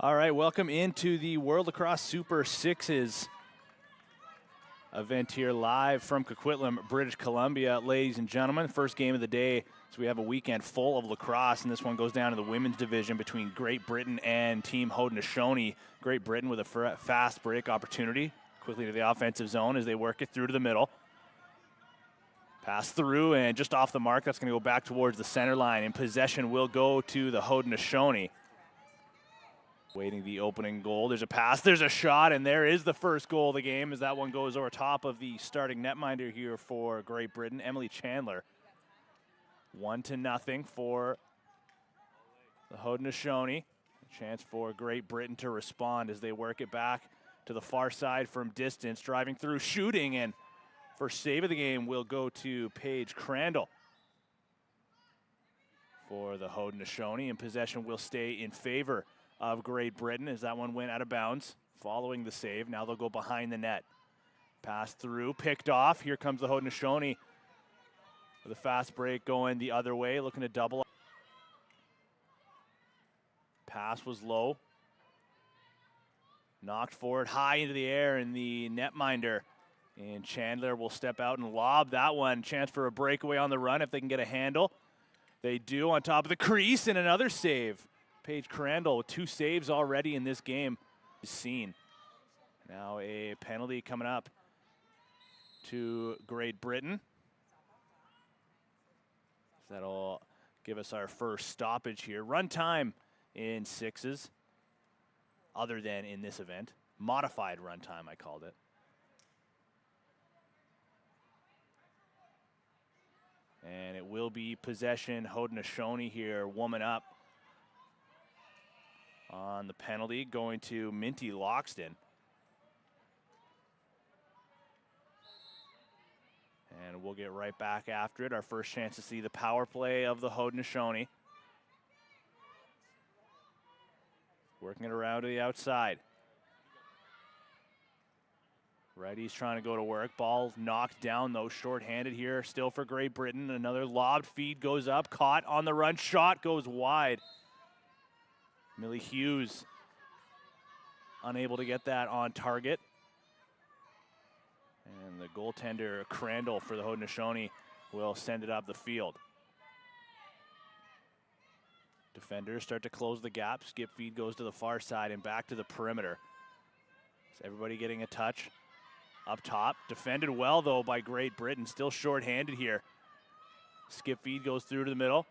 All right, welcome into the World Lacrosse Super Sixes event here live from Coquitlam, British Columbia. Ladies and gentlemen, first game of the day. So we have a weekend full of lacrosse, and this one goes down to the women's division between Great Britain and Team Haudenosaunee. Great Britain with a fast break opportunity, quickly to the offensive zone as they work it through to the middle. Pass through and just off the mark. That's going to go back towards the center line, and possession will go to the Haudenosaunee. Waiting the opening goal. There's a pass, there's a shot, and there is the first goal of the game as that one goes over top of the starting netminder here for Great Britain, Emily Chandler. 1-0 for the Haudenosaunee. A chance for Great Britain to respond as they work it back to the far side from distance, driving through, shooting, and first save of the game will go to Paige Crandall for the Haudenosaunee, and possession will stay in favor of Great Britain as that one went out of bounds following the save. Now they'll go behind the net. Pass through, picked off. Here comes the Haudenosaunee with a fast break going the other way, looking to double. Pass was low. Knocked forward high into the air, and the netminder and Chandler will step out and lob that one. Chance for a breakaway on the run if they can get a handle. They do on top of the crease, and another save. Paige Crandall with 2 saves already in this game is seen. Now a penalty coming up to Great Britain. That'll give us our first stoppage here. Run time in sixes, other than in this event. Modified run time, I called it. And it will be possession. Haudenosaunee here, woman up on the penalty, going to Minty Loxton. And we'll get right back after it. Our first chance to see the power play of the Haudenosaunee. Working it around to the outside. Righty's trying to go to work. Ball knocked down though, short-handed here. Still for Great Britain. Another lobbed feed goes up, caught on the run. Shot goes wide. Millie Hughes unable to get that on target. And the goaltender, Crandall, for the Haudenosaunee will send it up the field. Defenders start to close the gap. Skip feed goes to the far side and back to the perimeter. So everybody getting a touch up top. Defended well, though, by Great Britain. Still short-handed here. Skip feed goes through to the middle.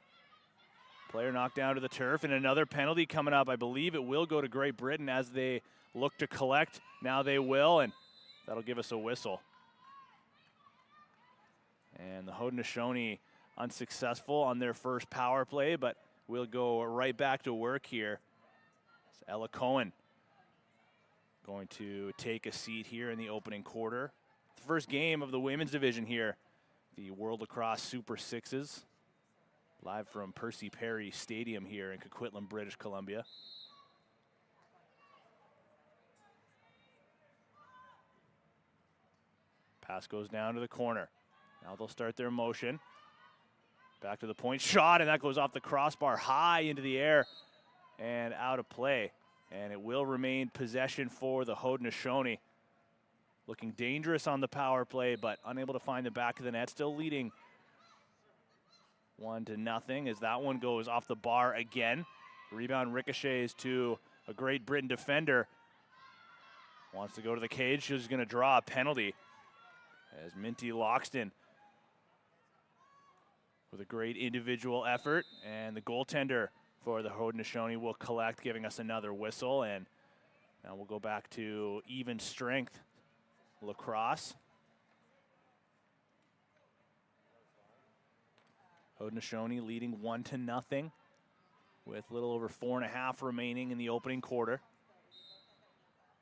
Player knocked down to the turf, and another penalty coming up. I believe it will go to Great Britain as they look to collect. Now they will, and that'll give us a whistle. And the Haudenosaunee unsuccessful on their first power play, but we'll go right back to work here. It's Ella Cohen going to take a seat here in the opening quarter. The first game of the women's division here, the World Lacrosse Super Sixes. Live from Percy Perry Stadium here in Coquitlam, British Columbia. Pass goes down to the corner. Now they'll start their motion. Back to the point, shot, and that goes off the crossbar high into the air and out of play. And it will remain possession for the Haudenosaunee. Looking dangerous on the power play, but unable to find the back of the net. Still leading 1-0 as that one goes off the bar again. Rebound ricochets to a Great Britain defender. Wants to go to the cage. She's going to draw a penalty as Minty Loxton with a great individual effort. And the goaltender for the Haudenosaunee will collect, giving us another whistle. And now we'll go back to even strength lacrosse. Haudenosaunee leading 1-0 with a little over 4.5 remaining in the opening quarter.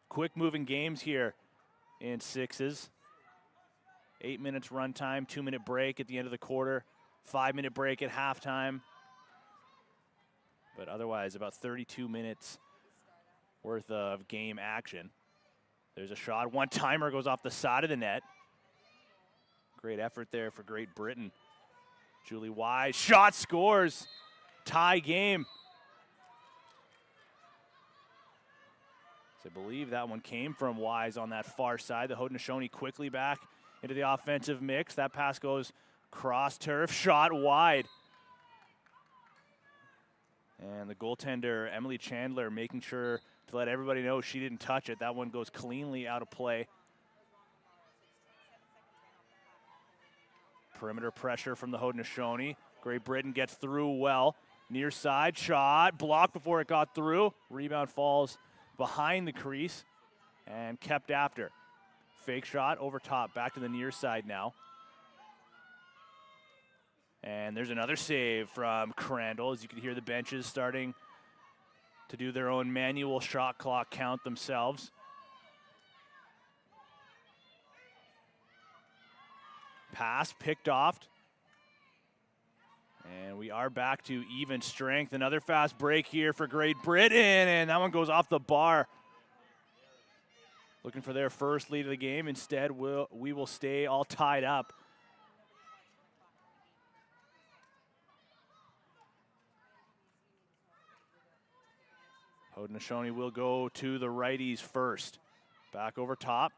Quick moving games here in sixes. 8 minutes run time, 2-minute break at the end of the quarter, 5-minute break at halftime. But otherwise about 32 minutes worth of game action. There's a shot, one timer goes off the side of the net. Great effort there for Great Britain. Julie Wise, shot, scores, tie game. So I believe that one came from Wise on that far side. The Haudenosaunee quickly back into the offensive mix. That pass goes cross turf, shot wide. And the goaltender, Emily Chandler, making sure to let everybody know she didn't touch it. That one goes cleanly out of play. Perimeter pressure from the Haudenosaunee. Great Britain gets through well. Near side shot, blocked before it got through. Rebound falls behind the crease and kept after. Fake shot over top, back to the near side now. And there's another save from Crandall, as you can hear the benches starting to do their own manual shot clock count themselves. Pass picked off. And we are back to even strength. Another fast break here for Great Britain, and that one goes off the bar. Looking for their first lead of the game. Instead, we will stay all tied up. Haudenosaunee will go to the righties first. Back over top.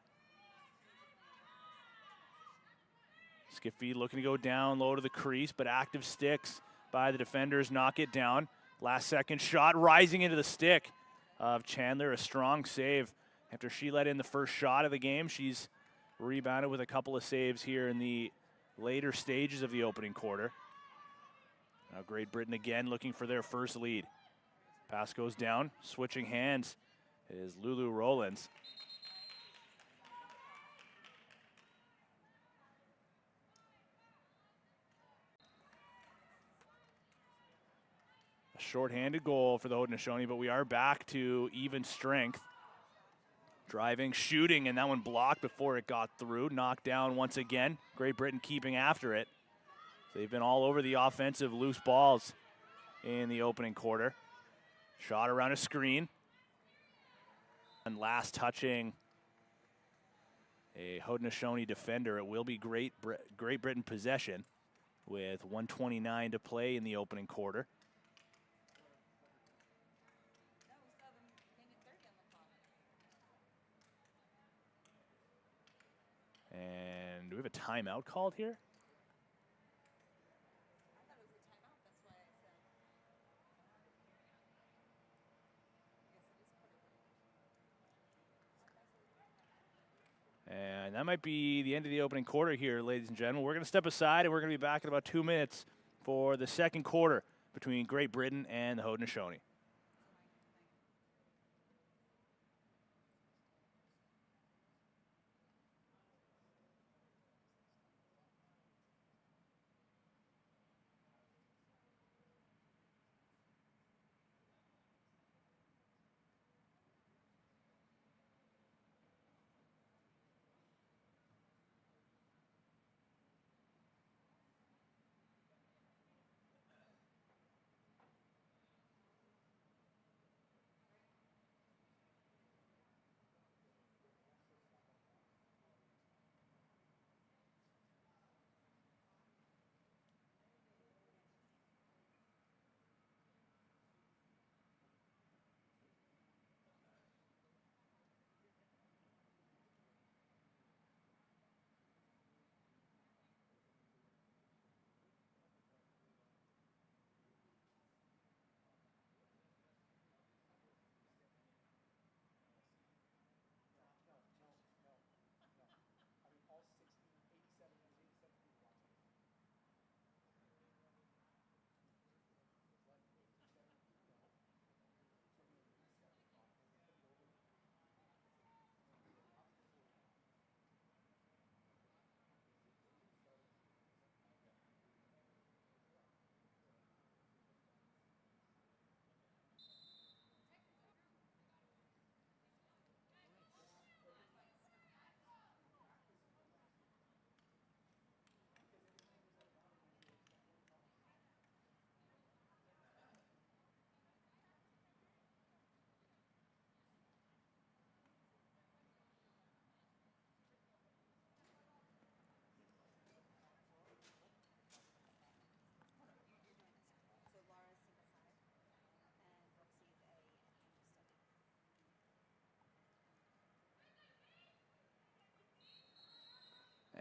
Skiffy looking to go down low to the crease, but active sticks by the defenders knock it down. Last second shot rising into the stick of Chandler. A strong save after she let in the first shot of the game. She's rebounded with a couple of saves here in the later stages of the opening quarter. Now Great Britain again looking for their first lead. Pass goes down, switching hands is Lulu Rowlands. A shorthanded goal for the Haudenosaunee, but we are back to even strength. Driving, shooting, and that one blocked before it got through. Knocked down once again. Great Britain keeping after it. They've been all over the offensive loose balls in the opening quarter. Shot around a screen. And last touching a Haudenosaunee defender. It will be Great Britain possession with 1:29 to play in the opening quarter. And do we have a timeout called here? And that might be the end of the opening quarter here, ladies and gentlemen. We're going to step aside, and we're going to be back in about 2 minutes for the second quarter between Great Britain and the Haudenosaunee.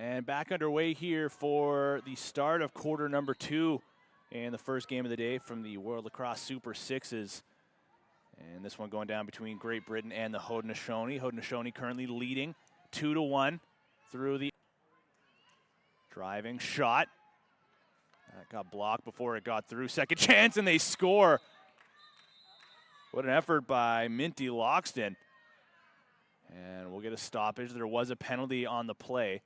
And back underway here for the start of quarter number 2 and the first game of the day from the World Lacrosse Super Sixes. And this one going down between Great Britain and the Haudenosaunee. Haudenosaunee currently leading 2-1 through the driving shot. That got blocked before it got through. Second chance and they score. What an effort by Minty Loxton. And we'll get a stoppage. There was a penalty on the play.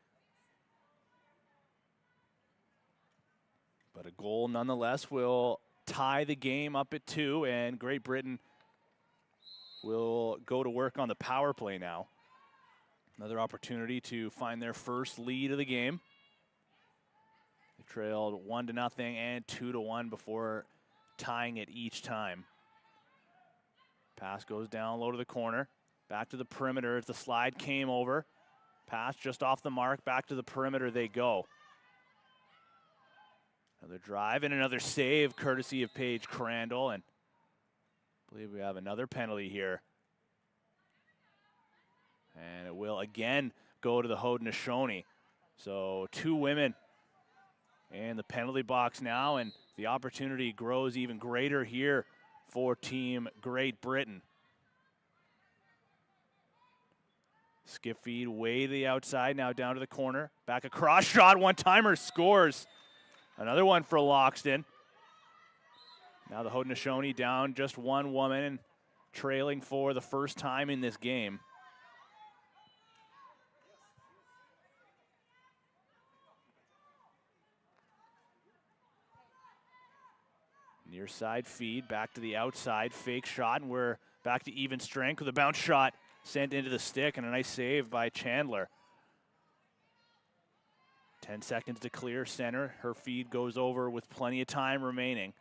But a goal nonetheless will tie the game up at 2, and Great Britain will go to work on the power play now. Another opportunity to find their first lead of the game. They trailed 1-0 and 2-1 before tying it each time. Pass goes down low to the corner. Back to the perimeter as the slide came over. Pass just off the mark. Back to the perimeter they go. Another drive and another save courtesy of Paige Crandall. And I believe we have another penalty here. And it will again go to the Haudenosaunee. So 2 women in the penalty box now, and the opportunity grows even greater here for Team Great Britain. Skip feed way to the outside, now down to the corner. Back across, shot, one-timer, scores. Another one for Loxton. Now the Haudenosaunee down just 1 woman and trailing for the first time in this game. Near side feed, back to the outside, fake shot, and we're back to even strength with a bounce shot sent into the stick and a nice save by Chandler. 10 seconds to clear center. Her feed goes over with plenty of time remaining.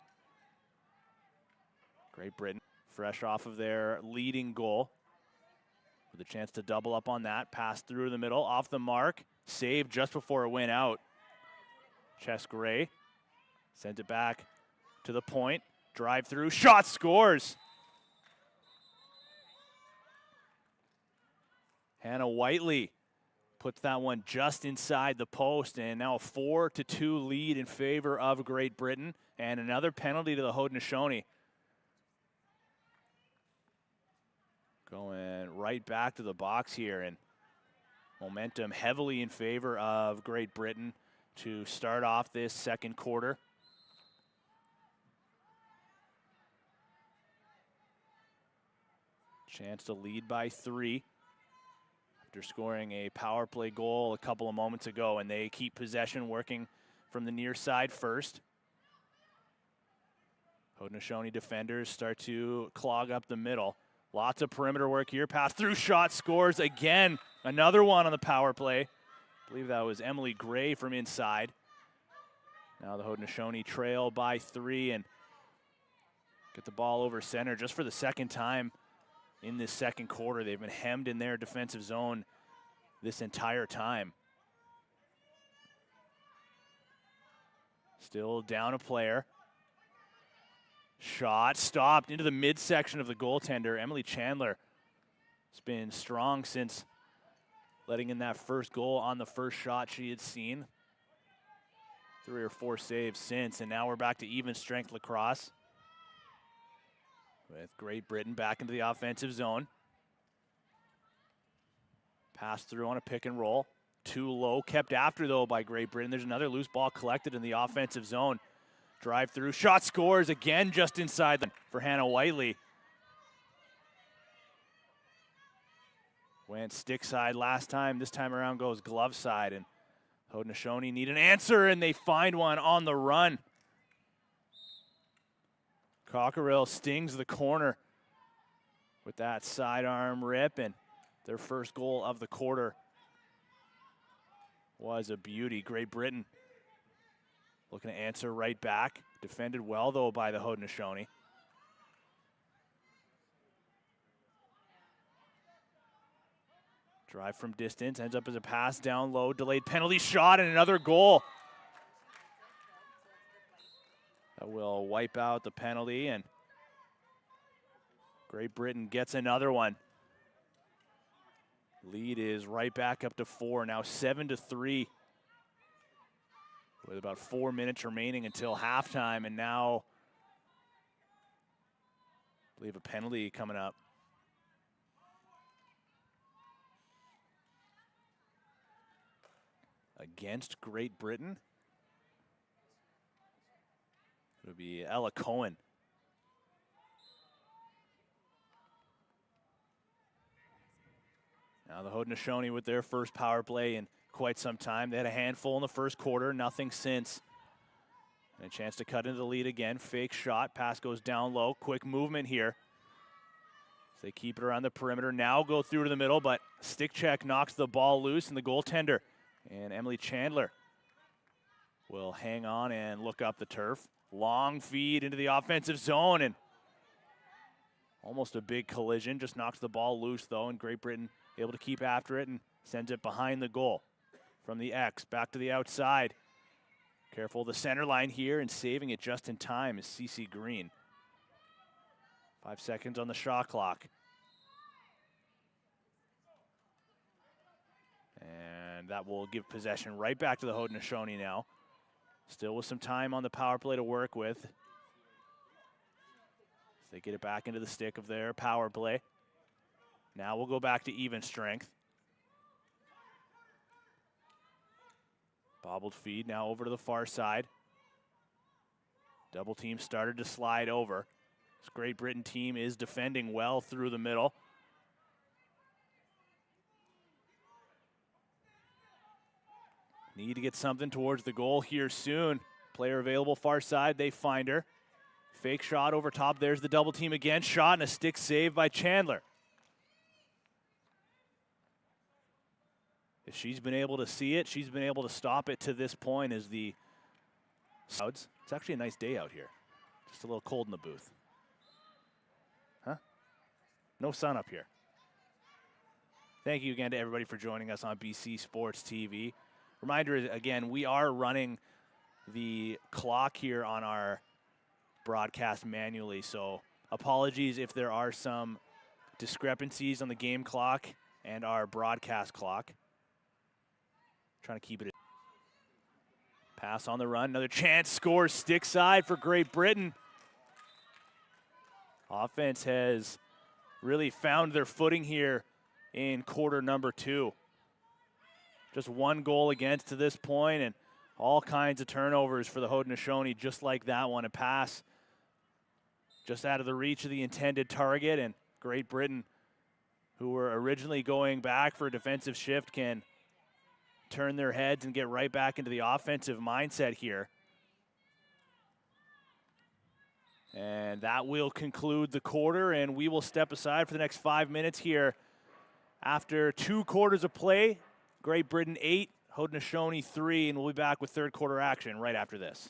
Great Britain, fresh off of their leading goal, with a chance to double up on that. Pass through the middle, off the mark. Save just before it went out. Chess Gray sends it back to the point. Drive through, shot, scores. Hannah Whiteley puts that one just inside the post, and now a 4-2 lead in favor of Great Britain, and another penalty to the Haudenosaunee. Going right back to the box here, and momentum heavily in favor of Great Britain to start off this second quarter. Chance to lead by 3. After scoring a power play goal a couple of moments ago, and they keep possession, working from the near side first. Haudenosaunee defenders start to clog up the middle. Lots of perimeter work here. Pass through, shot, scores again. Another one on the power play. I believe that was Emily Gray from inside. Now the Haudenosaunee trail by 3 and get the ball over center just for the second time in this second quarter. They've been hemmed in their defensive zone this entire time. Still down a player. Shot stopped into the midsection of the goaltender. Emily Chandler has been strong since letting in that first goal on the first shot she had seen. 3 or 4 saves since, and now we're back to even strength lacrosse, with Great Britain back into the offensive zone. Pass through on a pick and roll. Too low, kept after though by Great Britain. There's another loose ball collected in the offensive zone. Drive through, shot, scores again just inside for Hannah Whiteley. Went stick side last time. This time around goes glove side, and Haudenosaunee need an answer, and they find one on the run. Cockerill stings the corner with that sidearm rip, and their first goal of the quarter was a beauty. Great Britain looking to answer right back. Defended well, though, by the Haudenosaunee. Drive from distance, ends up as a pass down low, delayed penalty shot, and another goal. That will wipe out the penalty, and Great Britain gets another one. Lead is right back up to 4, now 7-3 with about 4 minutes remaining until halftime, and now I believe a penalty coming up. Against Great Britain. It'll be Ella Cohen. Now the Haudenosaunee with their first power play in quite some time. They had a handful in the first quarter, nothing since. And a chance to cut into the lead again. Fake shot, pass goes down low. Quick movement here. So they keep it around the perimeter. Now go through to the middle, but stick check knocks the ball loose, and the goaltender and Emily Chandler will hang on and look up the turf. Long feed into the offensive zone, and almost a big collision. Just knocks the ball loose, though, and Great Britain able to keep after it and sends it behind the goal. From the X, back to the outside. Careful of the center line here, and saving it just in time is CeCe Green. 5 seconds on the shot clock. And that will give possession right back to the Haudenosaunee now. Still with some time on the power play to work with. As they get it back into the stick of their power play. Now we'll go back to even strength. Bobbled feed now over to the far side. Double team started to slide over. This Great Britain team is defending well through the middle. Need to get something towards the goal here soon. Player available far side, they find her. Fake shot over top, there's the double team again. Shot and a stick save by Chandler. If she's been able to see it, she's been able to stop it to this point as the clouds. It's actually a nice day out here. Just a little cold in the booth. Huh? No sun up here. Thank you again to everybody for joining us on BC Sports TV. Reminder is, again, we are running the clock here on our broadcast manually, so apologies if there are some discrepancies on the game clock and our broadcast clock. Trying to keep it. Pass on the run, another chance, scores stick side for Great Britain. Offense has really found their footing here in quarter number 2. Just one goal against to this point, and all kinds of turnovers for the Haudenosaunee, just like that one. A pass just out of the reach of the intended target, and Great Britain, who were originally going back for a defensive shift, can turn their heads and get right back into the offensive mindset here. And that will conclude the quarter, and we will step aside for the next 5 minutes here. After 2 quarters of play, Great Britain 8, Haudenosaunee 3, and we'll be back with third quarter action right after this.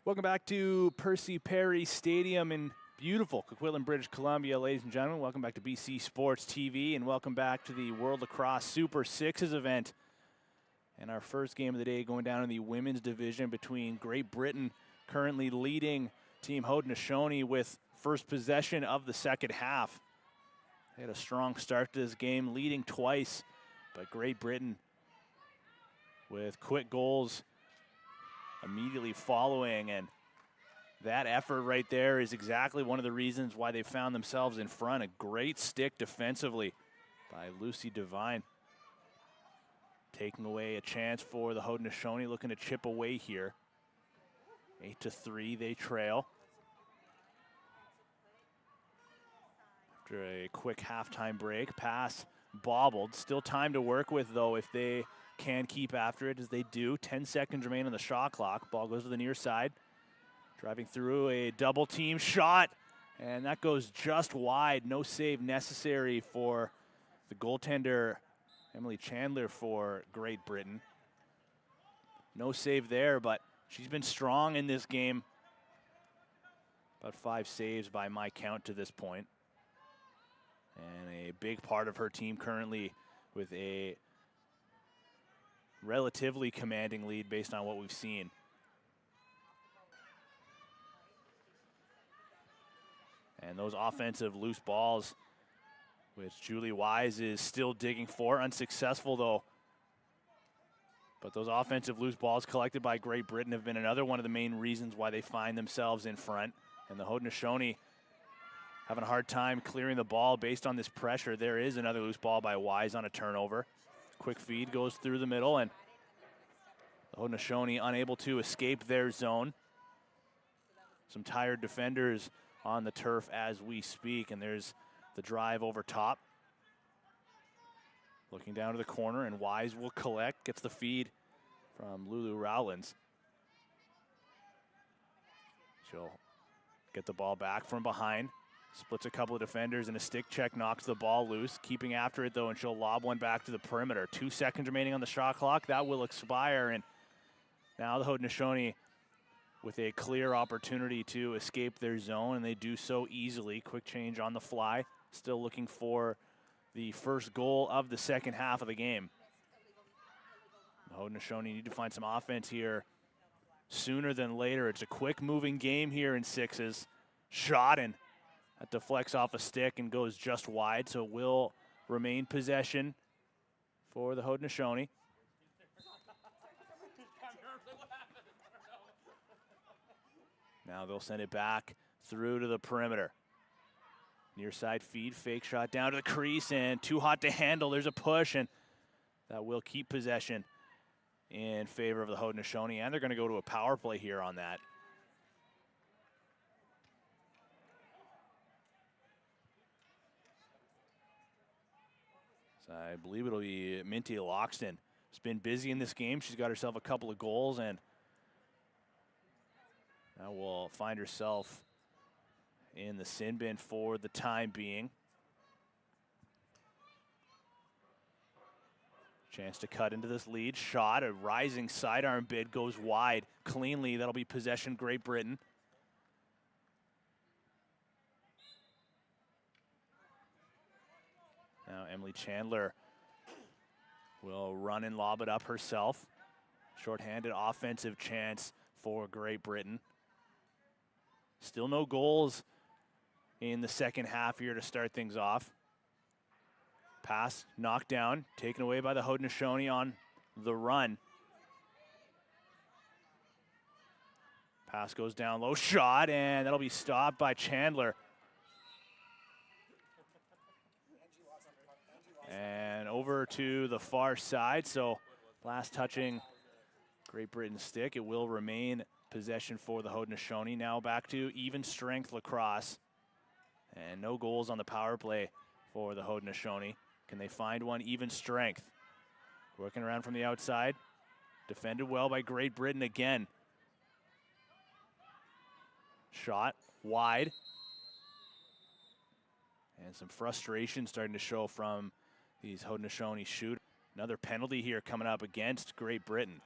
Welcome back to Percy Perry Stadium in beautiful Coquitlam, British Columbia, ladies and gentlemen. Welcome back to BC Sports TV, and welcome back to the World Lacrosse Super Sixes event. And our first game of the day going down in the women's division between Great Britain, currently leading Team Haudenosaunee with first possession of the second half. They had a strong start to this game, leading twice, but Great Britain with quick goals immediately following, and that effort right there is exactly one of the reasons why they found themselves in front. A great stick defensively by Lucy Devine, taking away a chance for the Haudenosaunee, looking to chip away here. 8-3, they trail. After a quick halftime break, pass bobbled. Still time to work with, though, if they can keep after it, as they do. 10 seconds remain on the shot clock. Ball goes to the near side. Driving through a double team shot, and that goes just wide. No save necessary for the goaltender, Emily Chandler, for Great Britain. No save there, but she's been strong in this game. About 5 saves by my count to this point. And a big part of her team currently with a relatively commanding lead based on what we've seen. And those offensive loose balls, which Julie Wise is still digging for, unsuccessful though. But those offensive loose balls collected by Great Britain have been another one of the main reasons why they find themselves in front. And the Haudenosaunee having a hard time clearing the ball based on this pressure. There is another loose ball by Wise on a turnover. Quick feed goes through the middle, and the Haudenosaunee unable to escape their zone. Some tired defenders on the turf as we speak, and there's the drive over top. Looking down to the corner, and Wise will collect, gets the feed from Lulu Rowlands. She'll get the ball back from behind, splits a couple of defenders, and a stick check knocks the ball loose. Keeping after it, though, and she'll lob one back to the perimeter. 2 seconds remaining on the shot clock. That will expire, and now the Haudenosaunee with a clear opportunity to escape their zone, and they do so easily. Quick change on the fly. Still looking for the first goal of the second half of the game. The Haudenosaunee need to find some offense here sooner than later. It's a quick moving game here in sixes. Shot, and that deflects off a stick and goes just wide, so it will remain possession for the Haudenosaunee. Now they'll send it back through to the perimeter. Near side feed, fake shot down to the crease, and too hot to handle. There's a push, and that will keep possession in favor of the Haudenosaunee, and they're going to go to a power play here on that. So I believe it'll be Minty Loxton. She's been busy in this game. She's got herself a couple of goals, and now will find herself in the sin bin for the time being. Chance to cut into this lead. Shot, a rising sidearm bid, goes wide cleanly. That'll be possession, Great Britain. Now Emily Chandler will run and lob it up herself. Shorthanded offensive chance for Great Britain. Still no goals in the second half here to start things off. Pass knocked down, taken away by the Haudenosaunee on the run. Pass goes down low, shot, and that'll be stopped by Chandler. And over to the far side, so last touching Great Britain's stick. It will remain possession for the Haudenosaunee. Now back to even strength lacrosse. And no goals on the power play for the Haudenosaunee. Can they find one? Even strength. Working around from the outside. Defended well by Great Britain again. Shot wide. And some frustration starting to show from these Haudenosaunee shooters. Another penalty here coming up against Great Britain.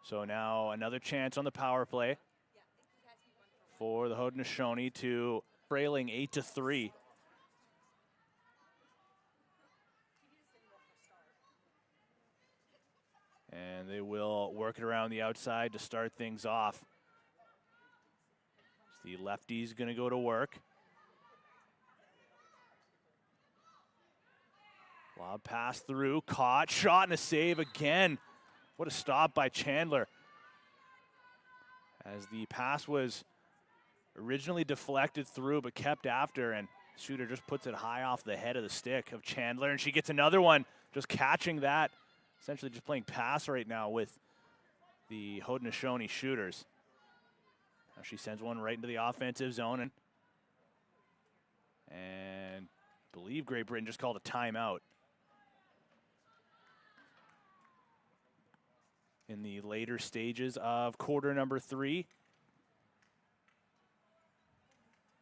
So now another chance on the power play for the Haudenosaunee to trailing 8-3. And they will work it around the outside to start things off. The lefty's going to go to work. Lob pass through, caught, shot, and a save again. What a stop by Chandler. As the pass was originally deflected through but kept after, and shooter just puts it high off the head of the stick of Chandler, and she gets another one, just catching that. Essentially just playing pass right now with the Haudenosaunee shooters. Now she sends one right into the offensive zone, and I believe Great Britain just called a timeout in the later stages of quarter number 3.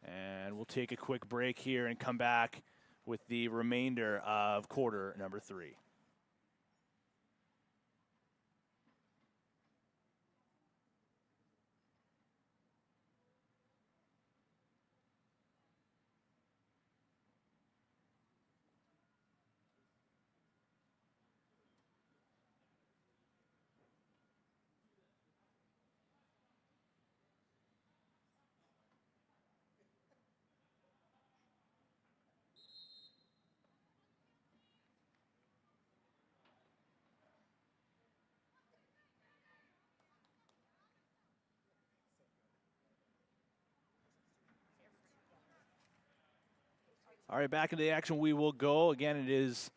And we'll take a quick break here and come back with the remainder of quarter number 3. All right, back into the action we will go. Again, it is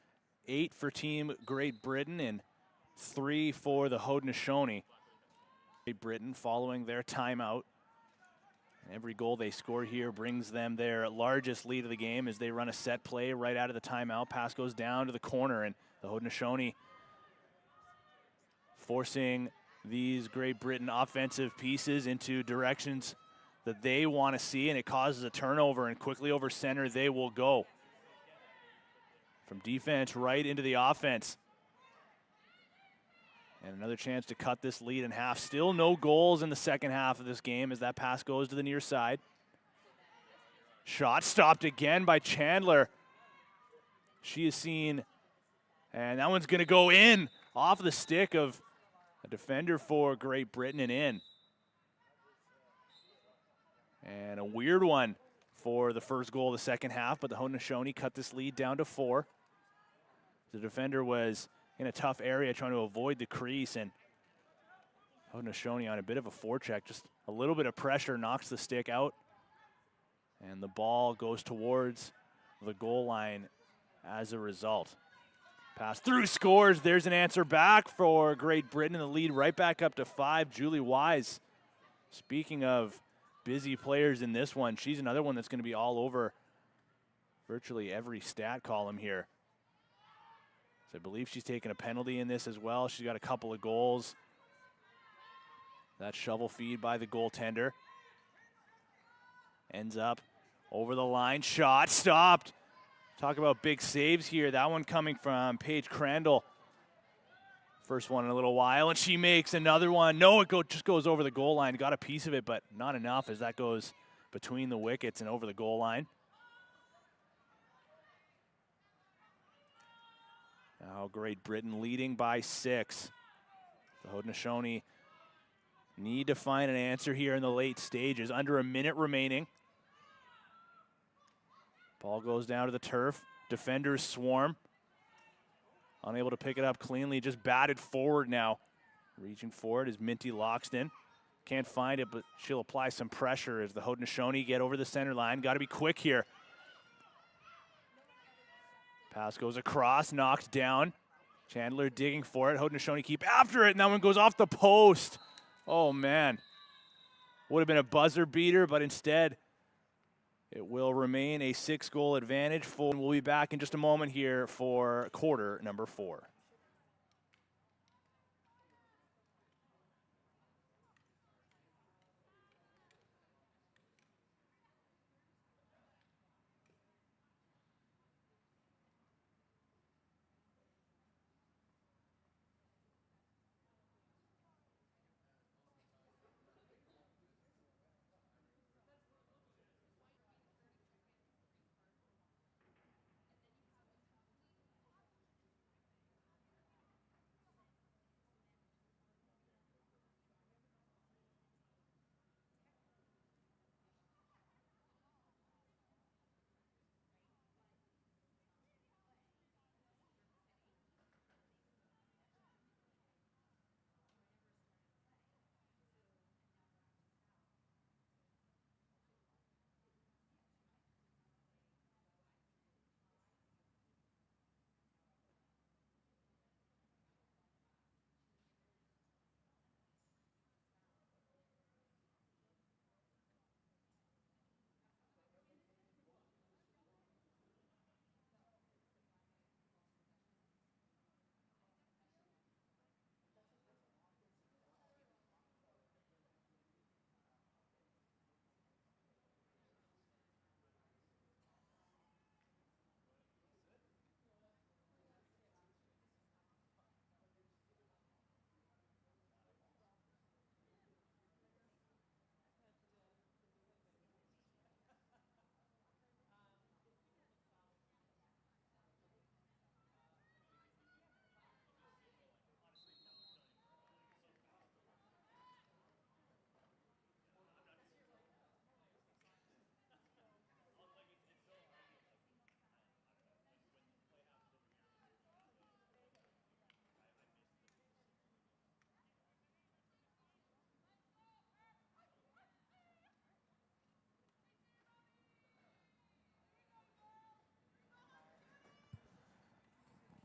8 for Team Great Britain and 3 for the Haudenosaunee. Great Britain following their timeout. And every goal they score here brings them their largest lead of the game as they run a set play right out of the timeout. Pass goes down to the corner, and the Haudenosaunee forcing these Great Britain offensive pieces into directions that they want to see, and it causes a turnover, and quickly over center they will go. From defense right into the offense. And another chance to cut this lead in half. Still no goals in the second half of this game as that pass goes to the near side. Shot stopped again by Chandler. She is seen, and that one's going to go in off the stick of a defender for Great Britain and in. And a weird one for the first goal of the second half, but the Haudenosaunee cut this lead down to 4. The defender was in a tough area trying to avoid the crease, and Haudenosaunee on a bit of a forecheck, just a little bit of pressure knocks the stick out, and the ball goes towards the goal line as a result. Pass through, scores. There's an answer back for Great Britain, and the lead right back up to 5. Julie Wise, speaking of busy players in this one, she's another one that's going to be all over virtually every stat column here. So I believe she's taken a penalty in this as well. She's got a couple of goals. That shovel feed by the goaltender ends up over the line. Shot stopped. Talk about big saves here. That one coming from Paige Crandall. First one in a little while, and she makes another one. No, just goes over the goal line. Got a piece of it, but not enough as that goes between the wickets and over the goal line. Now Great Britain leading by 6. The Haudenosaunee need to find an answer here in the late stages. Under a minute remaining. Ball goes down to the turf. Defenders swarm. Unable to pick it up cleanly, just batted forward now. Reaching forward is Minty Loxton. Can't find it, but she'll apply some pressure as the Haudenosaunee get over the center line. Got to be quick here. Pass goes across, knocked down. Chandler digging for it. Haudenosaunee keep after it, and that one goes off the post. Oh, man. Would have been a buzzer beater, but instead it will remain a 6-goal advantage. We'll be back in just a moment here for quarter number 4.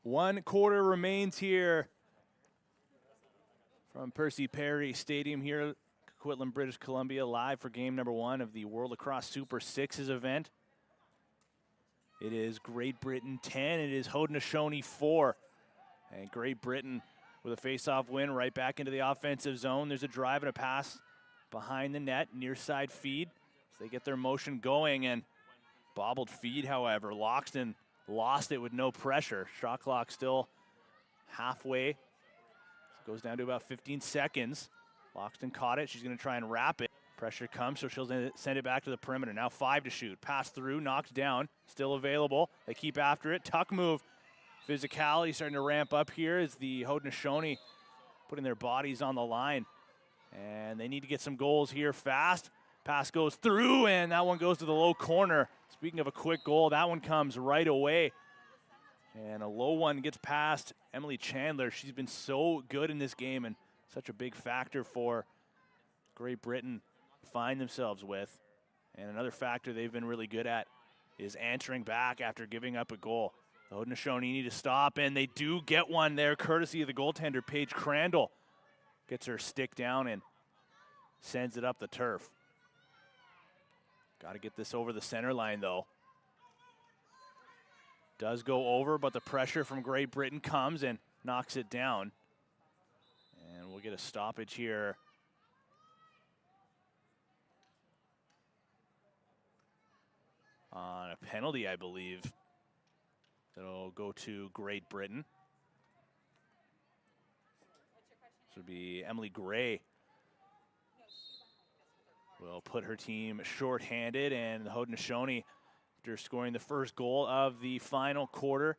1 quarter remains here from Percy Perry Stadium here, Coquitlam, British Columbia, live for game number 1 of the World Lacrosse Super Sixes event. It is Great Britain 10, it is Haudenosaunee 4. And Great Britain with a face-off win right back into the offensive zone. There's a drive and a pass behind the net, near side feed. So they get their motion going, and bobbled feed, however. Loxton lost it with no pressure. Shot clock still halfway. So it goes down to about 15 seconds. Loxton caught it. She's going to try and wrap it. Pressure comes, so she'll send it back to the perimeter. Now 5 to shoot. Pass through, knocked down. Still available. They keep after it. Tuck move. Physicality starting to ramp up here as the Haudenosaunee putting their bodies on the line. And they need to get some goals here fast. Pass goes through, and that one goes to the low corner. Speaking of a quick goal, that one comes right away. And a low one gets past Emily Chandler. She's been so good in this game and such a big factor for Great Britain to find themselves with. And another factor they've been really good at is answering back after giving up a goal. The Haudenosaunee need to stop, and they do get one there, courtesy of the goaltender, Paige Crandall. Gets her stick down and sends it up the turf. Got to get this over the center line, though. Does go over, but the pressure from Great Britain comes and knocks it down. And we'll get a stoppage here. On a penalty, I believe. That'll go to Great Britain. This would be Emily Gray. Will put her team shorthanded, and the Haudenosaunee, after scoring the first goal of the final quarter,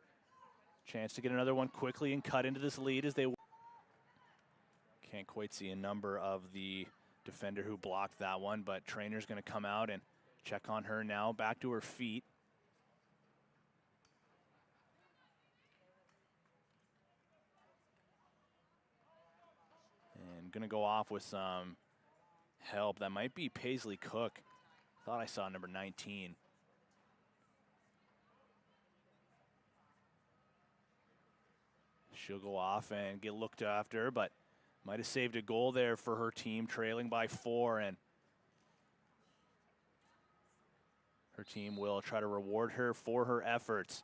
chance to get another one quickly and cut into this lead as they can't quite see a number of the defender who blocked that one, but trainer's going to come out and check on her now, back to her feet. And going to go off with some help. That might be Paisley Cook. Thought I saw number 19. She'll go off and get looked after, but might have saved a goal there for her team, trailing by 4, and her team will try to reward her for her efforts.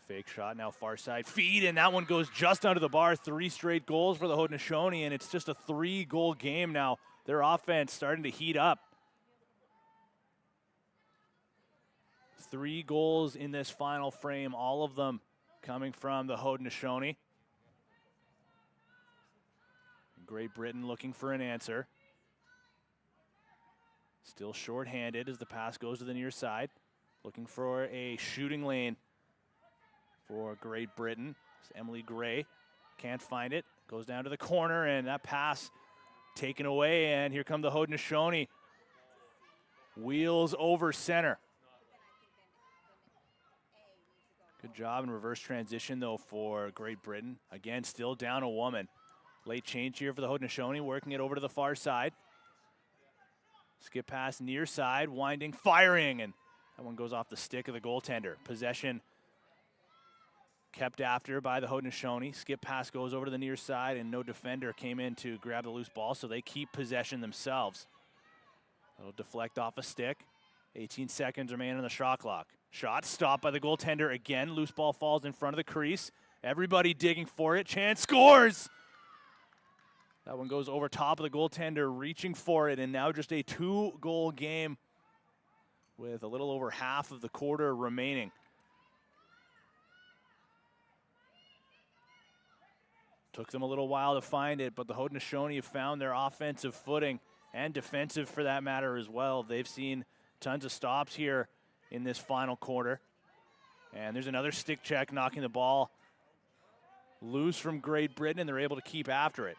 Fake shot, now far side feed, and that one goes just under the bar. 3 straight goals for the Haudenosaunee, and it's just a 3-goal game now. Their offense starting to heat up. 3 goals in this final frame, all of them coming from the Haudenosaunee. Great Britain looking for an answer. Still shorthanded as the pass goes to the near side. Looking for a shooting lane for Great Britain. It's Emily Gray. Can't find it. Goes down to the corner, and that pass taken away, and here come the Haudenosaunee. Wheels over center. Good job in reverse transition, though, for Great Britain. Again, still down a woman. Late change here for the Haudenosaunee, working it over to the far side. Skip pass near side, winding, firing, and that one goes off the stick of the goaltender. Possession kept after by the Haudenosaunee. Skip pass goes over to the near side, and no defender came in to grab the loose ball, so they keep possession themselves. It'll deflect off a stick. 18 seconds remain on the shot clock. Shot stopped by the goaltender again. Loose ball falls in front of the crease. Everybody digging for it. Chance scores! That one goes over top of the goaltender, reaching for it, and now just a 2-goal game with a little over half of the quarter remaining. Took them a little while to find it, but the Haudenosaunee have found their offensive footing, and defensive for that matter as well. They've seen tons of stops here in this final quarter. And there's another stick check, knocking the ball loose from Great Britain, and they're able to keep after it.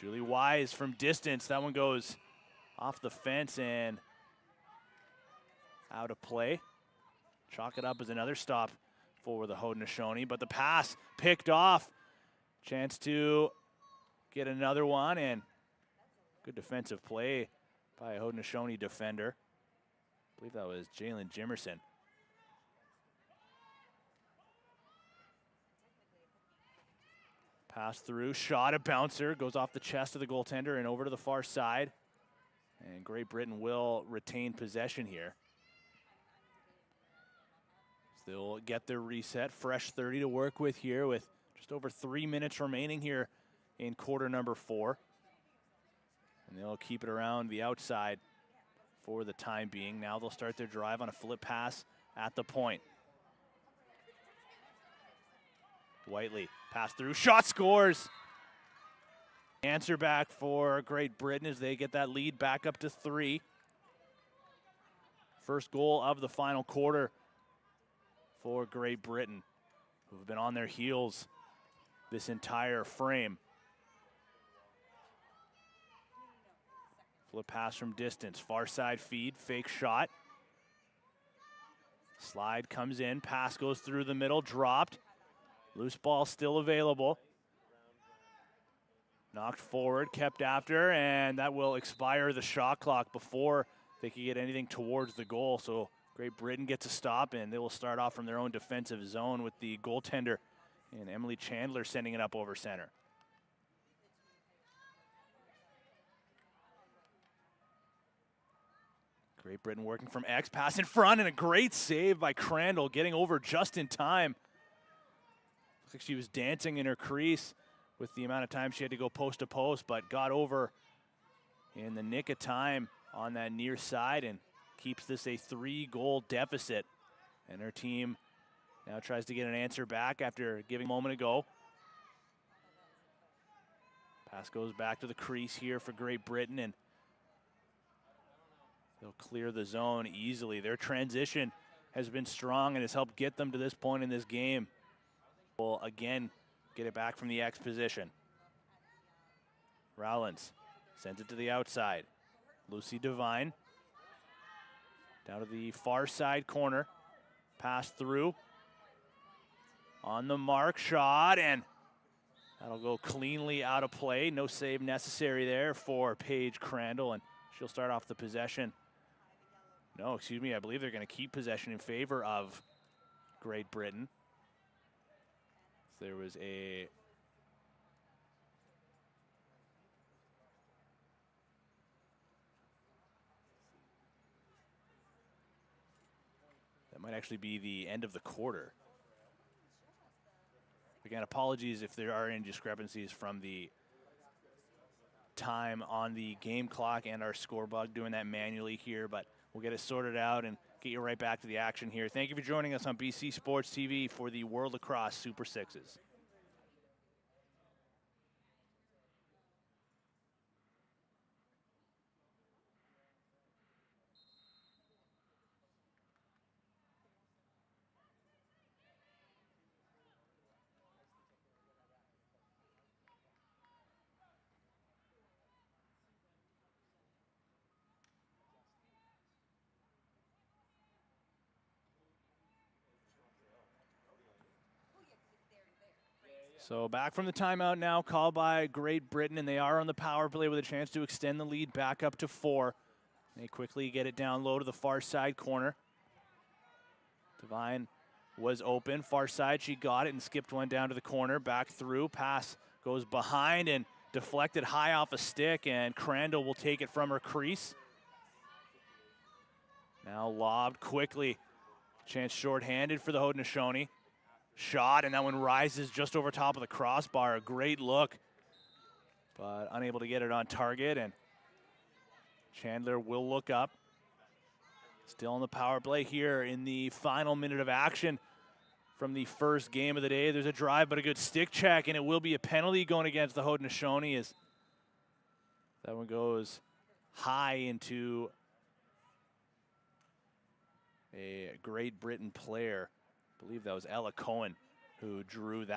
Julie Wise from distance. That one goes off the fence and out of play. Chalk it up as another stop for the Haudenosaunee, but the pass picked off. Chance to get another one, and good defensive play by a Haudenosaunee defender. I believe that was Jalen Jimerson. Pass through, shot, a bouncer, goes off the chest of the goaltender and over to the far side. And Great Britain will retain possession here. So they'll get their reset, fresh 30 to work with here with just over 3 minutes remaining here in quarter number 4. And they'll keep it around the outside for the time being. Now they'll start their drive on a flip pass at the point. Whiteley, pass through, shot, scores. Answer back for Great Britain as they get that lead back up to 3. First goal of the final quarter for Great Britain, who've been on their heels this entire frame. Flip pass from distance, far side feed, fake shot. Slide comes in, pass goes through the middle, dropped. Loose ball still available. Knocked forward, kept after, and that will expire the shot clock before they can get anything towards the goal. So Great Britain gets a stop, and they will start off from their own defensive zone with the goaltender and Emily Chandler sending it up over center. Great Britain working from X, pass in front, and a great save by Crandall, getting over just in time. Looks like she was dancing in her crease with the amount of time she had to go post to post, but got over in the nick of time on that near side and keeps this a 3-goal deficit. And her team now tries to get an answer back after giving a moment ago. Pass goes back to the crease here for Great Britain, and they'll clear the zone easily. Their transition has been strong and has helped get them to this point in this game. Will again get it back from the X position. Rowlands sends it to the outside. Lucy Devine down to the far side corner. Pass through. On the mark, shot, and that'll go cleanly out of play. No save necessary there for Paige Crandall, and she'll start off the possession. No, excuse me, I believe they're going to keep possession in favor of Great Britain. There was a that might actually be the end of the quarter. Again, apologies if there are any discrepancies from the time on the game clock and our score bug doing that manually here, but we'll get it sorted out and get you right back to the action here. Thank you for joining us on BC Sports TV for the World Lacrosse Super Sixes. So back from the timeout now, called by Great Britain, and they are on the power play with a chance to extend the lead back up to 4. They quickly get it down low to the far side corner. Devine was open, far side, she got it and skipped one down to the corner, back through, pass goes behind and deflected high off a stick, and Crandall will take it from her crease. Now lobbed quickly, chance short-handed for the Haudenosaunee. Shot, and that one rises just over top of the crossbar. A great look, but unable to get it on target, and Chandler will look up. Still on the power play here in the final minute of action from the first game of the day. There's a drive, but a good stick check, and it will be a penalty going against the Haudenosaunee as that one goes high into a Great Britain player. I believe that was Ella Cohen who drew that.